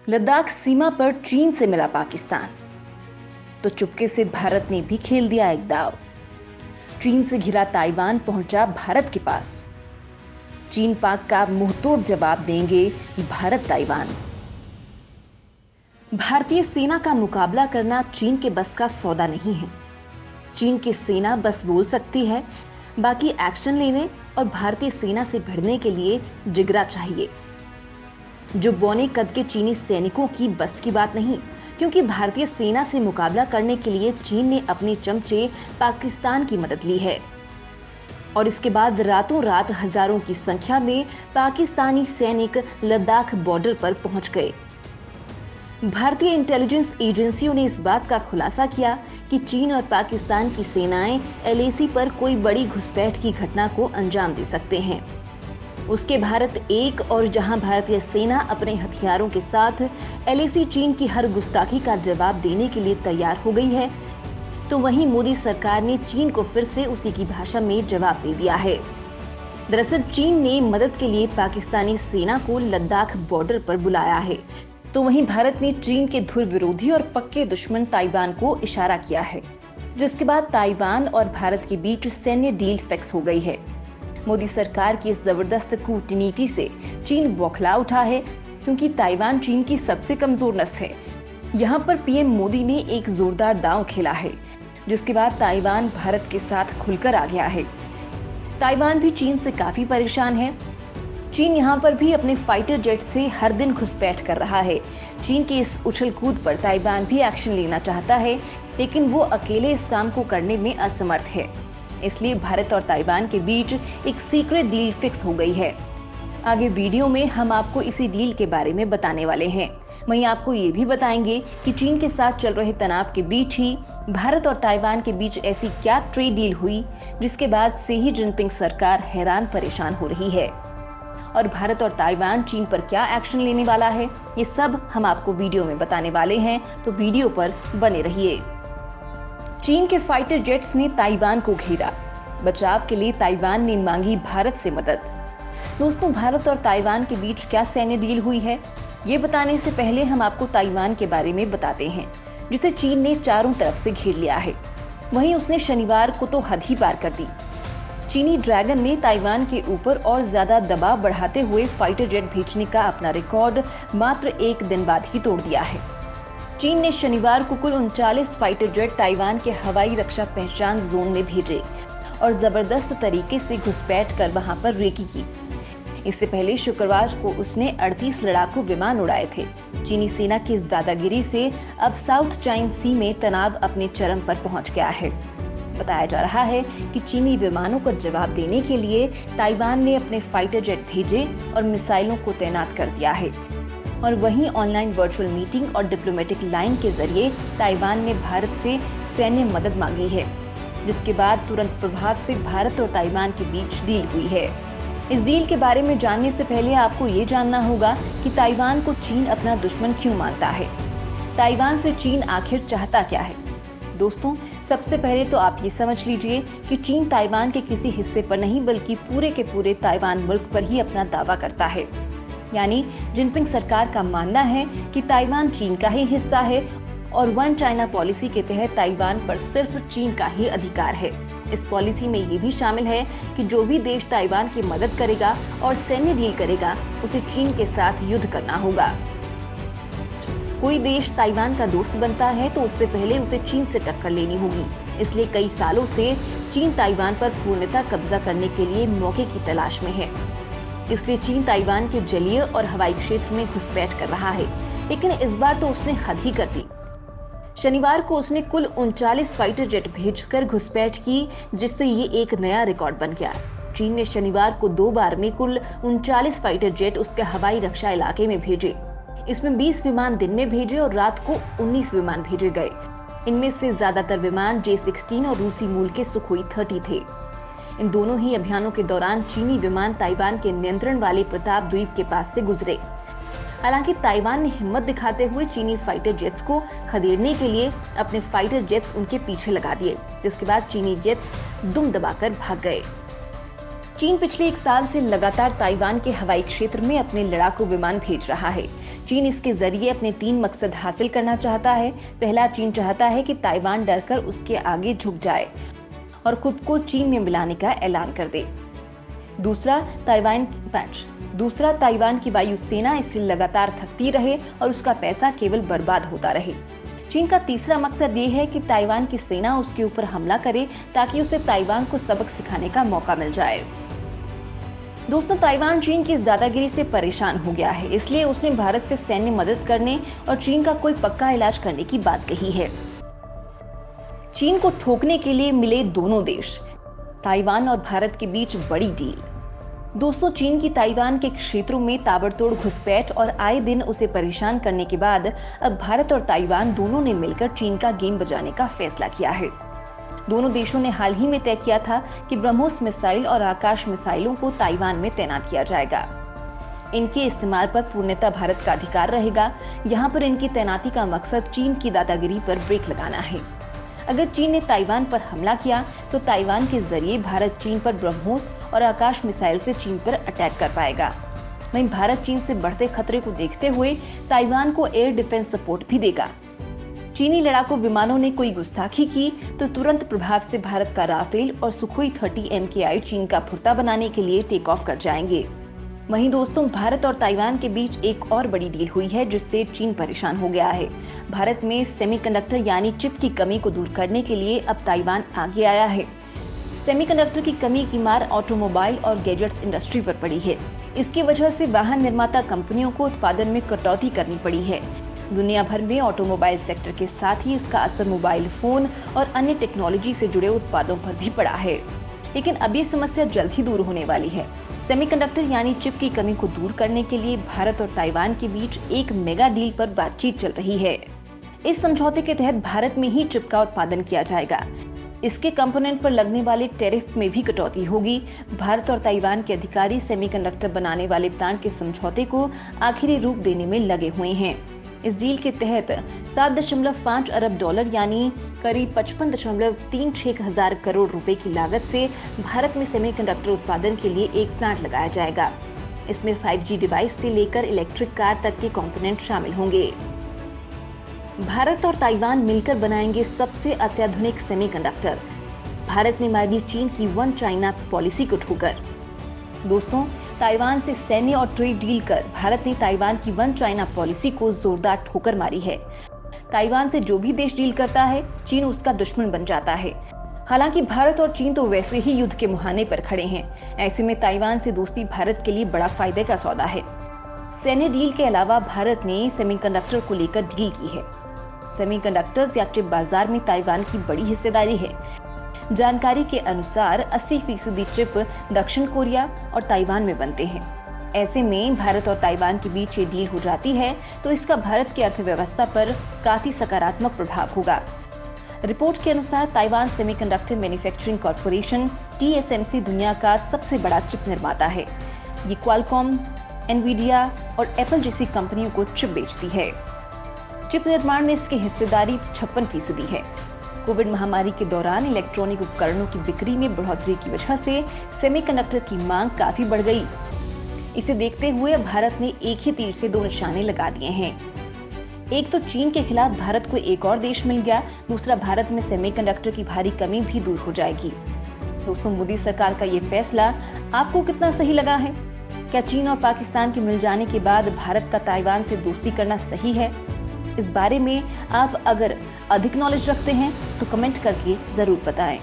लद्दाख सीमा पर चीन से मिला पाकिस्तान, तो चुपके से भारत ने भी खेल दिया एक दाव। चीन से घिरा ताइवान पहुंचा भारत के पास। चीन पाक का मुंहतोड़ जवाब देंगे भारत ताइवान। भारतीय सेना का मुकाबला करना चीन के बस का सौदा नहीं है। चीन की सेना बस बोल सकती है, बाकी एक्शन लेने और भारतीय सेना से भिड़ने के लिए जिगरा चाहिए, जो बौने कद के चीनी सैनिकों की बस की बात नहीं। क्योंकि भारतीय सेना से मुकाबला करने के लिए चीन ने अपने चमचे पाकिस्तान की मदद ली है और इसके बाद रातों रात हजारों की संख्या में पाकिस्तानी सैनिक लद्दाख बॉर्डर पर पहुंच गए। भारतीय इंटेलिजेंस एजेंसियों ने इस बात का खुलासा किया कि चीन और पाकिस्तान की सेनाएं एलएसी पर कोई बड़ी घुसपैठ की घटना को अंजाम दे सकते हैं। उसके भारत एक, और जहां भारतीय सेना अपने हथियारों के साथ एलएसी चीन की हर गुस्ताखी का जवाब देने के लिए तैयार हो गई है, तो वहीं मोदी सरकार ने चीन को फिर से उसी की भाषा में जवाब दे दिया है। दरअसल चीन ने मदद के लिए पाकिस्तानी सेना को लद्दाख बॉर्डर पर बुलाया है, तो वहीं भारत ने चीन के धुर विरोधी और पक्के दुश्मन ताइवान को इशारा किया है, जिसके बाद ताइवान और भारत के बीच सैन्य डील फिक्स हो गई है। मोदी सरकार की इस जबरदस्त कूटनीति से चीन बौखला उठा है, क्योंकि ताइवान चीन की सबसे कमजोर नस है। यहाँ पर पीएम मोदी ने एक जोरदार दांव खेला है, जिसके बाद ताइवान भारत के साथ खुलकर आ गया है। ताइवान भी चीन से काफी परेशान है। चीन यहाँ पर भी अपने फाइटर जेट से हर दिन घुसपैठ कर रहा है। चीन की इस उछल कूद पर ताइवान भी एक्शन लेना चाहता है, लेकिन वो अकेले इस काम को करने में असमर्थ है। इसलिए भारत और ताइवान के बीच एक सीक्रेट डील फिक्स हो गई है। आगे वीडियो में हम आपको इसी डील के बारे में बताने वाले हैं। वहीं आपको ये भी बताएंगे कि चीन के साथ चल रहे तनाव के बीच ही भारत और ताइवान के बीच ऐसी क्या ट्रेड डील हुई, जिसके बाद से ही जिनपिंग सरकार हैरान परेशान हो रही है। और भारत और ताइवान चीन पर क्या एक्शन लेने वाला है, ये सब हम आपको वीडियो में बताने वाले हैं, तो वीडियो पर बने रहिए। चीन के फाइटर जेट्स ने ताइवान को घेरा। बचाव के लिए ताइवान ने मांगी भारत से मदद। दोस्तों, भारत और ताइवान के बीच क्या सैन्य डील हुई है, ये बताने से पहले हम आपको ताइवान के बारे में बताते हैं, जिसे चीन ने चारों तरफ से घेर लिया है। वहीं उसने शनिवार को तो हद ही पार कर दी। चीनी ड्रैगन ने ताइवान के ऊपर और ज्यादा दबाव बढ़ाते हुए फाइटर जेट भेजने का अपना रिकॉर्ड मात्र एक दिन बाद ही तोड़ दिया है। चीन ने शनिवार को कुल 39 फाइटर जेट ताइवान के हवाई रक्षा पहचान जोन में भेजे और जबरदस्त तरीके से घुसपैठ कर वहां पर रेकी की। इससे पहले शुक्रवार को उसने 38 लड़ाकू विमान उड़ाए थे। चीनी सेना की इस दादागिरी से अब साउथ चाइन सी में तनाव अपने चरम पर पहुंच गया है। बताया जा रहा है कि चीनी विमानों को जवाब देने के लिए ताइवान ने अपने फाइटर जेट भेजे और मिसाइलों को तैनात कर दिया है। और वहीं ऑनलाइन वर्चुअल मीटिंग और डिप्लोमेटिक लाइन के जरिए ताइवान ने भारत से सैन्य मदद मांगी है, जिसके बाद तुरंत प्रभाव से भारत और ताइवान के बीच डील हुई है। इस डील के बारे में जानने से पहले आपको ये जानना होगा कि ताइवान को चीन अपना दुश्मन क्यों मानता है। ताइवान से चीन आखिर चाहता क्या है? दोस्तों, सबसे पहले तो आप ये समझ लीजिए कि चीन ताइवान के किसी हिस्से पर नहीं, बल्कि पूरे के पूरे ताइवान मुल्क पर ही अपना दावा करता है। यानी जिनपिंग सरकार का मानना है कि ताइवान चीन का ही हिस्सा है और वन चाइना पॉलिसी के तहत ताइवान पर सिर्फ चीन का ही अधिकार है। इस पॉलिसी में ये भी शामिल है कि जो भी देश ताइवान की मदद करेगा और सैन्य डील करेगा, उसे चीन के साथ युद्ध करना होगा। कोई देश ताइवान का दोस्त बनता है तो उससे पहले उसे चीन से टक्कर लेनी होगी। इसलिए कई सालों से चीन ताइवान पर पूर्णतः कब्जा करने के लिए मौके की तलाश में है। इसलिए चीन ताइवान के जलीय और हवाई क्षेत्र में घुसपैठ कर रहा है, लेकिन इस बार तो उसने हद ही कर दी। शनिवार को उसने कुल 39 फाइटर जेट भेजकर घुसपैठ की, जिससे ये एक नया रिकॉर्ड बन गया। चीन ने शनिवार को 2 बार में कुल 39 फाइटर जेट उसके हवाई रक्षा इलाके में भेजे। इसमें 20 विमान दिन में भेजे और रात को 19 विमान भेजे गए। इनमें से ज्यादातर विमान J-16 और रूसी मूल के सुखोई 30 थे। इन दोनों ही अभियानों के दौरान चीनी विमान ताइवान के नियंत्रण वाले प्रताप द्वीप के पास से गुजरे। हालांकि ताइवान ने हिम्मत दिखाते हुए चीनी फाइटर जेट्स को खदेड़ने के लिए अपने फाइटर जेट्स उनके पीछे लगा दिए, जिसके बाद चीनी जेट्स दुम दबाकर भाग गए। चीन पिछले 1 साल से लगातार ताइवान के हवाई क्षेत्र में अपने लड़ाकू विमान भेज रहा है। चीन इसके जरिए अपने 3 मकसद हासिल करना चाहता है। पहला, चीन चाहता है कि ताइवान डरकर उसके आगे झुक जाए और खुद को चीन में मिलाने का ऐलान कर दे। दूसरा, ताइवान की वायुसेना इससे लगातार थकती रहे और उसका पैसा केवल बर्बाद होता रहे। चीन का तीसरा मकसद ये है कि ताइवान की सेना उसके ऊपर हमला करे ताकि उसे ताइवान को सबक सिखाने का मौका मिल जाए। दोस्तों, ताइवान चीन की इस दादागिरी से परेशान हो गया है, इसलिए उसने भारत से सैन्य मदद करने और चीन का कोई पक्का इलाज करने की बात कही है। चीन को ठोकने के लिए मिले दोनों देश, ताइवान और भारत के बीच बड़ी डील। दोस्तों, चीन की ताइवान के क्षेत्रों में ताबड़तोड़ घुसपैठ और आए दिन उसे परेशान करने के बाद अब भारत और ताइवान दोनों ने मिलकर चीन का गेम बजाने का फैसला किया है। दोनों देशों ने हाल ही में तय किया था कि ब्रह्मोस मिसाइल और आकाश मिसाइलों को ताइवान में तैनात किया जाएगा। इनके इस्तेमाल पर पूर्णतः भारत का अधिकार रहेगा। यहाँ पर इनकी तैनाती का मकसद चीन की दादागिरी पर ब्रेक लगाना है। अगर चीन ने ताइवान पर हमला किया तो ताइवान के जरिए भारत चीन पर ब्रह्मोस और आकाश मिसाइल से चीन पर अटैक कर पाएगा। वहीं भारत चीन से बढ़ते खतरे को देखते हुए ताइवान को एयर डिफेंस सपोर्ट भी देगा। चीनी लड़ाकू विमानों ने कोई गुस्ताखी की तो तुरंत प्रभाव से भारत का राफेल और सुखोई 30 MKI चीन का फुर्ता बनाने के लिए टेक ऑफ कर जाएंगे। वहीं दोस्तों, भारत और ताइवान के बीच एक और बड़ी डील हुई है जिससे चीन परेशान हो गया है। भारत में सेमीकंडक्टर यानी चिप की कमी को दूर करने के लिए अब ताइवान आगे आया है। सेमीकंडक्टर की कमी की मार ऑटोमोबाइल और गैजेट्स इंडस्ट्री पर पड़ी है। इसकी वजह से वाहन निर्माता कंपनियों को उत्पादन में कटौती करनी पड़ी है। दुनिया भर में ऑटोमोबाइल सेक्टर के साथ ही इसका असर मोबाइल फोन और अन्य टेक्नोलॉजी से जुड़े उत्पादों पर भी पड़ा है। लेकिन अब ये समस्या जल्द ही दूर होने वाली है। सेमीकंडक्टर यानी चिप की कमी को दूर करने के लिए भारत और ताइवान के बीच एक मेगा डील पर बातचीत चल रही है। इस समझौते के तहत भारत में ही चिप का उत्पादन किया जाएगा। इसके कंपोनेंट पर लगने वाले टैरिफ में भी कटौती होगी। भारत और ताइवान के अधिकारी सेमीकंडक्टर बनाने वाले प्लांट के समझौते को आखिरी रूप देने में लगे हुए हैं। इस डील के तहत $7.5 अरब यानी करीब 55.36 हजार करोड़ रुपए की लागत से भारत में सेमीकंडक्टर उत्पादन के लिए एक प्लांट लगाया जाएगा। इसमें 5G डिवाइस से लेकर इलेक्ट्रिक कार तक के कंपोनेंट शामिल होंगे। भारत और ताइवान मिलकर बनाएंगे सबसे अत्याधुनिक सेमीकंडक्टर। भारत ने मारी चीन की वन चाइना पॉलिसी को ठोकर। दोस्तों, ताइवान से सैन्य और ट्रेड डील कर भारत ने ताइवान की वन चाइना पॉलिसी को जोरदार ठोकर मारी है। ताइवान से जो भी देश डील करता है, चीन उसका दुश्मन बन जाता है। हालांकि भारत और चीन तो वैसे ही युद्ध के मुहाने पर खड़े हैं। ऐसे में ताइवान से दोस्ती भारत के लिए बड़ा फायदे का सौदा है। सैन्य डील के अलावा भारत ने सेमीकंडक्टर को लेकर डील की है। सेमीकंडक्टर्स या चिप बाजार में ताइवान की बड़ी हिस्सेदारी है। जानकारी के अनुसार 80% चिप दक्षिण कोरिया और ताइवान में बनते हैं। ऐसे में भारत और ताइवान के बीच ये डील हो जाती है तो इसका भारत की अर्थव्यवस्था पर काफी सकारात्मक प्रभाव होगा। रिपोर्ट के अनुसार Taiwan semiconductor manufacturing corporation TSMC दुनिया का सबसे बड़ा चिप निर्माता है। ये क्वालकॉम, एनवीडिया और एप्पल जैसी कंपनियों को चिप बेचती है। चिप निर्माण में इसकी हिस्सेदारी 56% है। कोविड महामारी के दौरान इलेक्ट्रॉनिक उपकरणों की बिक्री में बढ़ोतरी की वजह से सेमीकंडक्टर की मांग काफी बढ़ गई। इसे देखते हुए भारत ने एक ही तीर से 2 निशाने लगा दिए हैं। एक तो चीन के खिलाफ भारत को एक और देश मिल गया, दूसरा भारत में सेमीकंडक्टर की भारी कमी भी दूर हो जाएगी। दोस्तों, मोदी सरकार का ये फैसला आपको कितना सही लगा है? क्या चीन और पाकिस्तान के मिल जाने के बाद भारत का ताइवान से दोस्ती करना सही है? इस बारे में आप अगर अधिक नॉलेज रखते हैं तो कमेंट करके जरूर बताएं।